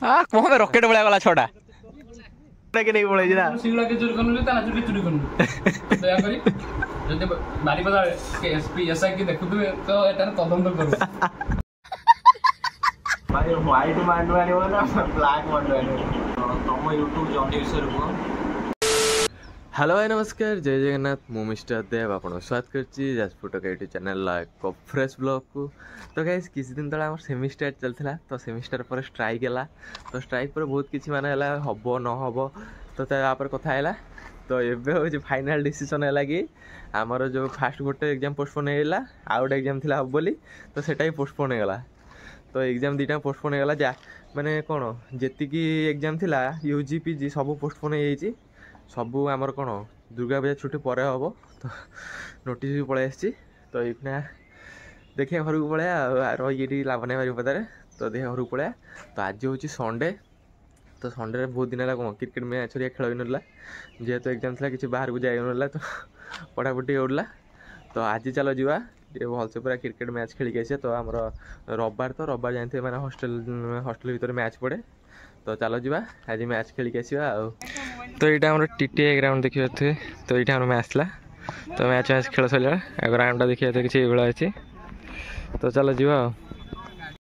आ कौन में रॉकेट बड़ा वाला छोटा के नहीं बोले ना सिंगला के चोरी करनु ता ना चोरी करनु दया करी जदि बारी पदा के एसपी एसआई की देखुतबे तो एटा तदंत करू भाई व्हाइट मांडवानी हो ना ब्लैक मांडवानी तुम YouTube जॉनी विषय रुको। हेलो भाई नमस्कार जय जगन्नाथ मु मिस्टर देव आपन स्वागत करछि जाजपुर टका यूट्यूब चैनल को फ्रेश ब्लॉग को। तो गाइस किसी दिन तले हमर सेमिस्टर चलथिला तो सेमिस्टर पर स्ट्राइक हैला तो स्ट्राइक पर बहुत किछि माने हैला हबो न हबो तो ता पर कथा हैला तो एबे हो जे फाइनल डिसीजन हैला कि हमर जो फर्स्ट गोटे एग्जाम पोस्टपोन हैला आउट एग्जाम थिला हब बोली तो सेटा ही पोस्टपोन हैला तो एग्जाम दीटा पोस्टपोन हैला जा माने कोन जेति की एग्जाम थिला यूजी पीजी सब पोस्टपोन हे जाइछि सबू आमर कौन दुर्गा पूजा छुट्टी पर हम तो नोटिस भी पलि आसी तो ये देखिए घर को पलैया रही लाभ नहीं बारीपदारे तो देखिए घर को पलैया तो आज हूँ संडे तो संडे बहुत दिन है कौन क्रिकेट मैच खेल ही ना जेहेतु एग्जाम था कि बाहर को जाइना तो पढ़ापढ़ी होगा तो आज चलो जा भलसे पूरा क्रिकेट मैच खेलिक आसे तो आम रविवार तो रविवार जानते मैंने हॉस्टल भीतर मैच पड़े तो चलो जा आज मैच खेलिक आसवा तो यहाँ आम टीटीआई ग्राउंड देखिए थे तो ये आम मैच था तो मैच खेल सर ग्राउंड देखिए तो किसी अच्छी तो चलो जा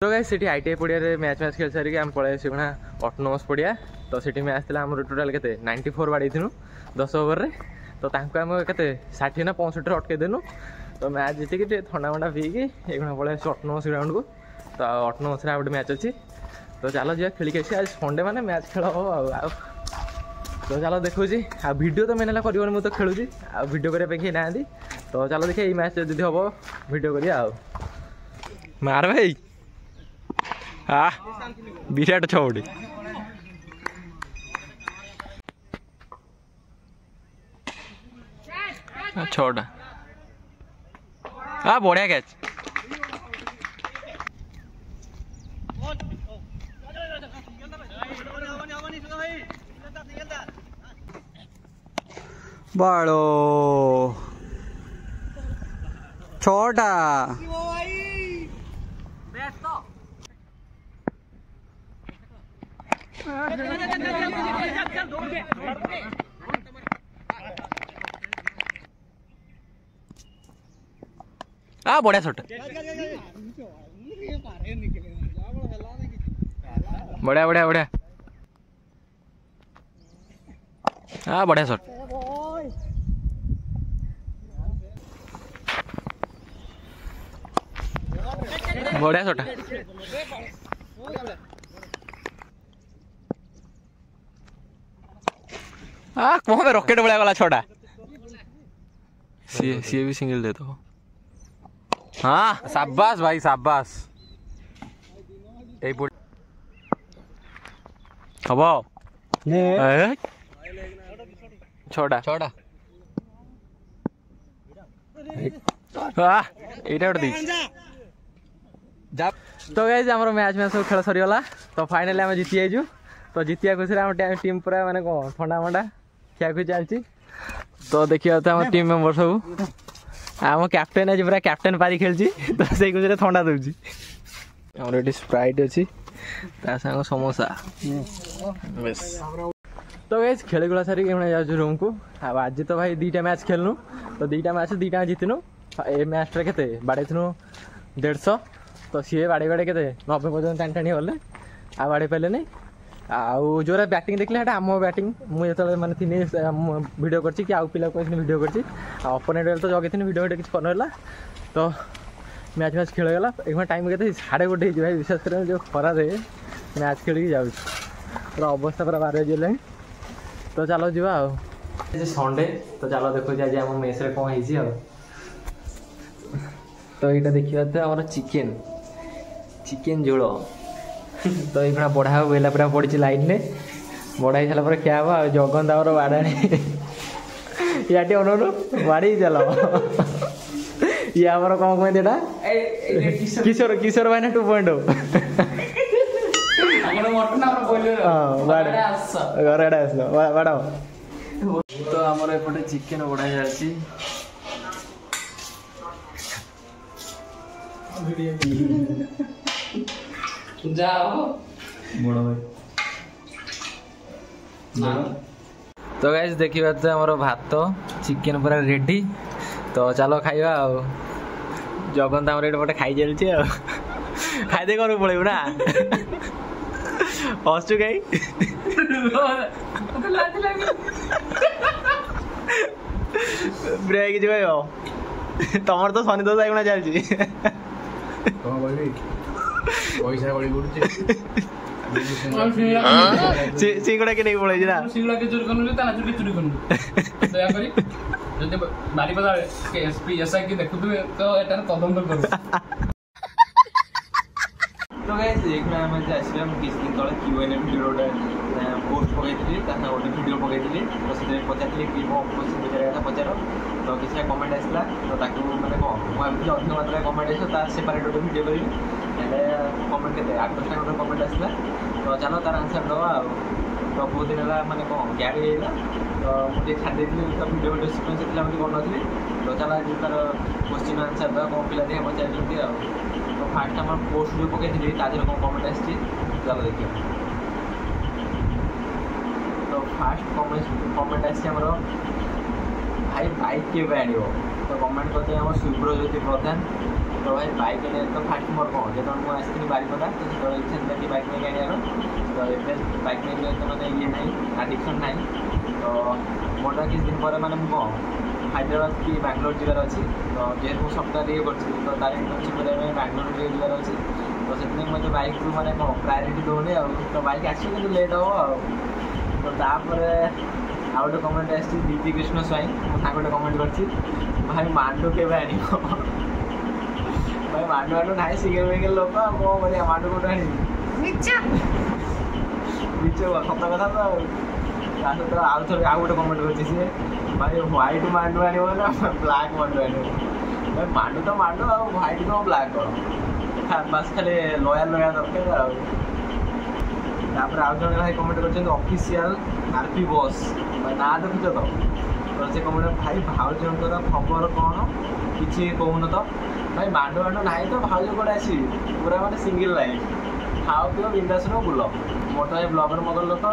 तो गाइस सिटी आईटीआई पड़िया मैच खेल सारिक आम पलि आसना ऑटोनोमस पड़िया तो सिटी मैच था आम टोटाल के 94 बाड़ी 10 ओवर रे तो आम के 60 ना 65 अटकईदेनु तो मैच जीतिक थंडा मंडा पीकी ये पलि आस ऑटोनोमस ग्राउंड को तो ऑटोनोमस गोटे मैच अच्छी तो चलो जा खेलिक आस आज संडे मैंने मैच खेल हम तो चलो देखुँ आ वीडियो तो मैंने कर मुझे तो खेलुची आ वीडियो करने ना तो चलो देखिए मैच जब हम वीडियो करिया मार भाई हाँ विराट छौड़ी छटा हाँ बढ़िया कैच बाड़ो छोटा हाँ बढ़िया शॉट बढ़िया बढ़िया बढ़िया हाँ बढ़िया शॉट बढ़िया शॉट हाँ कौन में रॉकेट बड़ा वाला छोटा सी भी सिंगल दे दो हाँ शाबाश भाई शाबाश हम छोटा छोटा तो गाइस हमर मैच में सब खेल सरीगला तो फाइनली आम जीति आइजु तो जीतिया खुशी आम टीम पूरा माने कौन ठंडा मंडा खिया खुई चलती तो देखिए तो आम टीम मेंबर सब आम कैप्टेन आज पूरा कैप्टेन पारी खेलची तो से खुशी ठंडा दूची हमर एटी स्प्राइट अच्छी ता संग समोसा बस तो गाइस खेल गुला सारी जाऊँ रूम को अब आज तो भाई 2टा मैच खेलनु तो 2टा मैच 2टा जीतनु ए मैच के बाड़े 150 तो सी बाड़े बाड़े के 90 पर्यटन टाणी टाणी गले आ बाड़े पारे नहीं आउ जो बैटिंग देखले आम बैटिंग मुझे जो मैंने थी वीडियो कर पिला वीडियो कर अपोनेंट तो जगह वीडियो किसी करना तो मैच मैच खेल गला एक टाइम के 1:30 भाई विशेष कर जो खरा मैच खेल जाऊँ पूरा अवस्था पूरा 12 बजे तो चलो जा संडे तो चलो देखो आज आम मेस कौन है तो यहाँ देखिए आम चिकेन चिकेन झोल तो ये बढ़ा वेला पूरा पड़ी लाइन में बढ़ाई सारा पर क्या हम जगन दावर बाड़ाणी या अनु बाड़ी चल ये आम कौन कहते किशोर किशोर भाई 2.0 घर आड़े आस बाड़ तो आमर एपटे चिकेन बढ़ा जाए जाओ बड़ भाई तो गाइस देखिए आमर भात चिकेन पूरा रेडी तो चलो खाइबा जगन आमर ये पटे खाई चलছে खाईदे घर पड़े ना हसु कहीं ब्रेक किसी कह तुम तो शनि दोष आईना चलती पैसा गड़ी पड़ुଛି सिंगड़ा के नहीं पड़े ना सिंगड़ा के चोरी करनु ता चोरी चोरी करनु दया करी जदि बारीपदा के एसपी एसआई की देखुथबे तो एटार तदंत करू तो गाइस देखना हम आसले हम किस दिन तले क्यूएनए वीडियोटा पोस्ट पकईली गोटे वीडियो पकईली तो से पचारि कि पचार पचार तो किसी कमेंट आसला तो ताकू मैंने कौन मुझे अधिक मात्रा कमेंट आस सेपरेट गोटे वीडियो करी कमेंट के 8-10टा गोटे कमेंट आसला तो चलो तार आंसर दवा तो बहुत दिन है मैंने कौन गाड़ी है तो मुझे छाड़ी तो वीडियो वीडियो सिक्वेंस से कर नी तो चलो आज तार क्वेश्चन आंसर दवा कौन पिला देखा पचार तो फास्ट आम पोस्ट जो पकई तादेह कौन कमेंट आस चलो देखिए तो फास्ट कमेंट आमर भाई बाइक के आण तो कमेंट करते हैं सुब्रज्योति प्रधान तो भाई बाइक ने तो फास्ट मोर कौन जो मुझे बारीपदा तो इच्छा था कि बाइक नहीं आने तो ये बाइक नहीं तो मैंने ये ना आडिक्शन ना तो मोटा किस दिन पर मैंने कौन हैदराबाद की बैंगलोर जिलार अच्छी तो जेहतु सप्ताह ये कर तो तार इंटर्नशिप करने बैंगलोर जिलार अच्छी तो से मुझे बाइक को मैंने कौन प्रायोरिटी दूनी तो बाइक आस लेट हम तो तापर आ गए कमेंट आस दीदी कृष्ण स्वाई मो सागर कमेंट कर भाई मांडू के आण भाई मांडू ना सिंगल मिंगल लोक कौन कर मांडू कौट आनी मिच सत कथा तो सहित आउ थे आउ गोटे कमेंट कर भाई व्हाइट मांडू आने ना ब्लाक मांडू आने भाई मांडू तो मांडू आ व्हाइट कौन ब्लाक कौन बस खाली लयाल लया दरकार आउे आउ जन भाई कमेंट कर ऑफिशियल आरपी बस ना देखुच तो से कमेंट भाई भाउजर खबर कौन किसी कहून तो भाई मांडू मांडू ना तो भाउज कौन आस पूरा मैंने सिंगल लाइफ खाओ पिओ बिंदास बुल मोर तो ब्लगर मगर लोक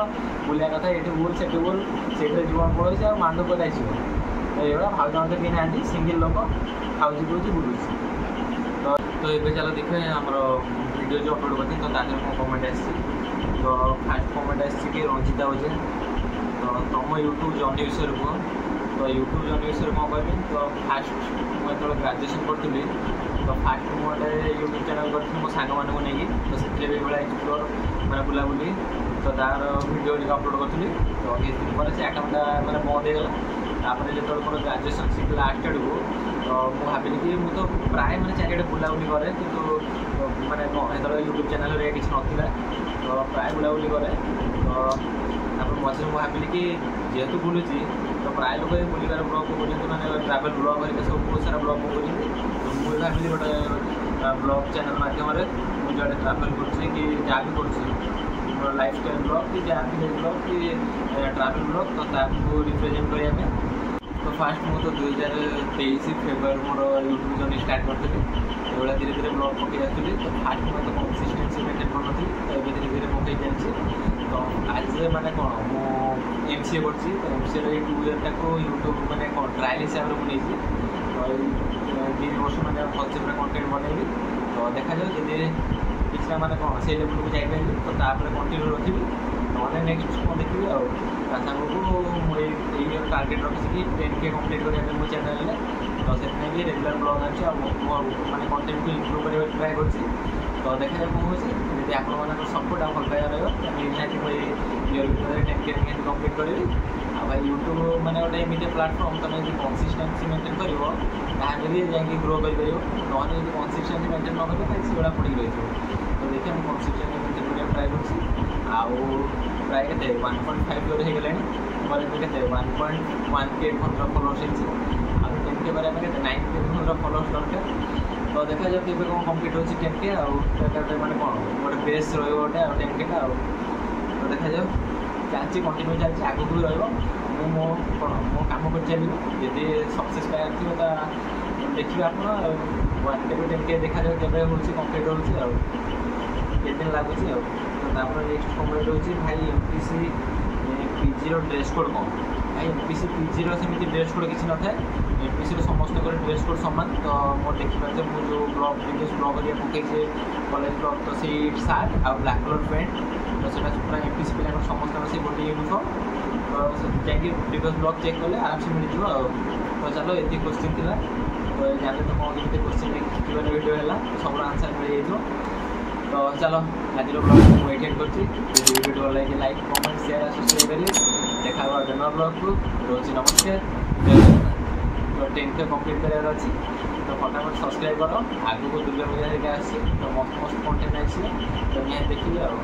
बुलिया कथा ये बुल से बुल से जीवन पड़ोसी आ मांडू कौन आस तो ये भाउज मतलब कि ना सिंगल लोक खाऊँ पिऊँ बुलूँ तो ये चलो देखिए आम वीडियो जो अपलोड करते तो तादेह कौन कमेंट आस तो फास्ट कमेंट आस रंजिता ओजे तो तुम यूट्यूब जर्नी विषय कह तो यूट्यूब जर्नी विषय कौन कहबी तो फास्ट मुझे ग्राजुएसन करी तो फास्ट मुझे यूट्यूब चैनल कर मो सांग मानक नहीं तो से एक्सप्लोर मैंने बुलाबुली तो तार वीडियो अपलोड करी तो किस दिन पर से आकाउंटा मैंने बंद हो गला जो मोर ग्राजुएसन सीट लास्ट आड़ को तो मुझे भाविली कि मुझे प्राय मैंने चारिड़े बुलाबुली करे कि मैंने जो यूट्यूब चैनल किसी नाला तो प्राय बुलाबुली करे तो मझे मुझे भाविली कि जेहेतु बुलूची तो प्राय लोग बुलार ब्लग पकड़ मैंने ट्रावेल ब्लग करके सब बहुत सारा ब्लग पकड़ तो मुझे भाविली गोटे ब्लग चैनल मध्यम मुझे ट्रावेल कर जहाँ भी कर लाइफस्टाइल ब्लग कि जहाँ भी ब्लग कि ट्रावेल ब्लग तो रिप्रेजेंट करने तो फास्ट मुझे तो 2023 फेब्रुआरी मोर यूट्यूब जर्नी स्टार्ट करी ये धीरे धीरे ब्लग पकई आसुली तो फास्ट मैं तो कंसिस्टेंसी मेंटेन कर नी तो ये धीरे धीरे पकई चलती तो आज मैंने कौन मो MCA कर MCA 2 ईयर तक यूट्यूब मैंने कौन ट्रायल हिसाब से मुझे तो 3 वर्ष मैंने भलसे पूरा कंटेंट बनैली तो देखा जाए जब किसी मैंने कौन से लेवल को जापारि तो कंटिन्यू रखी ना नेक्स्ट कौन देखिए आसांग को मुझे टार्गेट रखी कि 10K कम्प्लीट करने मो चैनल तो से रेगुलर ब्लग अच्छे मैंने कंटेंट को इम्प्रूव करने ट्राए कर तो देखा कौन हो जी आप सपोर्ट आ भल पाइबा निहाती मुझे इयर भर 10K निहाती कम्प्लीट करी भाई यूट्यूब मैंने गोटे एमती प्लाटफर्म तुम जो कंसिस्टेंसी मेंटेन कर जाकि ग्रो कर कंसिस्टेंसी मेंटेन न कर से गुड़ा पड़ी रही तो देखिए मुझे कंसिस्टेंसी मेंटेन करने ट्राए कर प्राय के 1.5 इयर हो गला मोर के 1.1K फॉलोअर्स होती आ 10K बारे में 9K फॉलोअर्स दरकार तो देखा जाए कि कौन कम्प्लीट हो 10K मैंने कौन गोटे बेस रोटे 10K तो देखा जाए चलती कंटिन्यू चलती आगे भी रहा मो कौन मो कम कर चली यदि सक्सेस पाए तो देखिए आप 1K to 10K देखा जाए केवे हो कम्प्लीट हो दिन लगुच तो नेक्स्ट कमेंट हो भाई MPC ପିଜିର ଡ୍ରେସ୍ କୋଡ଼୍ କ'ଣ। ଏମପିସି ପିଜିର ସେମିତି ଡ୍ରେସ୍ କୋଡ଼୍ କିଛି ନଥାଏ। ଏମପିସିର ସମସ୍ତଙ୍କର ଡ୍ରେସ୍ କୋଡ଼୍ ସମାନ। ତ ମୁଁ ଦେଖିପାରୁଛି ମୁଁ ଯେଉଁ ବ୍ଲଗ୍ ପ୍ରିଭିୟସ୍ ବ୍ଲଗ୍ ହେରିକା ପକାଇଛି କଲେଜ ବ୍ଲଗ୍, ତ ସେଇ ସାର୍ଟ ଆଉ ବ୍ଲାକ୍ କଲର୍ ପ୍ୟାଣ୍ଟ, ତ ସେଇଟା ପୁରା ଏମପିସି ପିଲାଙ୍କର ସମସ୍ତଙ୍କର ସେଇ ଗୋଟେ ୟୁନିଫର୍ମ। ତ ଯାଇକି ପ୍ରିଭିୟସ୍ ବ୍ଲଗ୍ ଚେକ୍ କଲେ ଆରାମସେ ମିଳିଯିବ ଆଉ। ତ ଚାଲ ଏତିକି କୋଶ୍ଚିନ୍ ଥିଲା। ତ ଜାଣିଲେ ତ କ'ଣ କେମିତି କୋଶ୍ଚିନ୍ ଶିଖିବାର ଭିଡ଼ିଓ ହେଲା, ସବୁର ଆନ୍ସର୍ ମିଳିଯାଇଥିବ। ତ ଚାଲ ଆଜିର ବ୍ଲଗ୍ ମୁଁ ଏଇଟ୍ କରୁଛି। ଯଦି ଭିଡ଼ିଓ ଭଲ ଲାଗେ ଲାଇକ୍ କମେଣ୍ଟ ସେୟାର ସବସ୍କ୍ରାଇବ୍ କରିବେ। ଦେଖା ହେବ ଡେନର ବ୍ଲଗ୍କୁ। ରହୁଛି ନମସ୍କାର, ଜୟ ଜଗନ୍ନାଥ। ତ 10K କମ୍ପ୍ଲିଟ୍ କରିବାର ଅଛି, ତ ଫଟାଫଟ ସବସ୍କ୍ରାଇବ୍ କର। ଆଗକୁ ଦୁର୍ଗା ପୂଜା ହେରିକା ଆସିଛି, ତ ମସ୍ତ ମସ୍ତ କଣ୍ଟେଣ୍ଟ ଆସିବ, ତ ନିହାତି ଦେଖିବେ ଆଉ।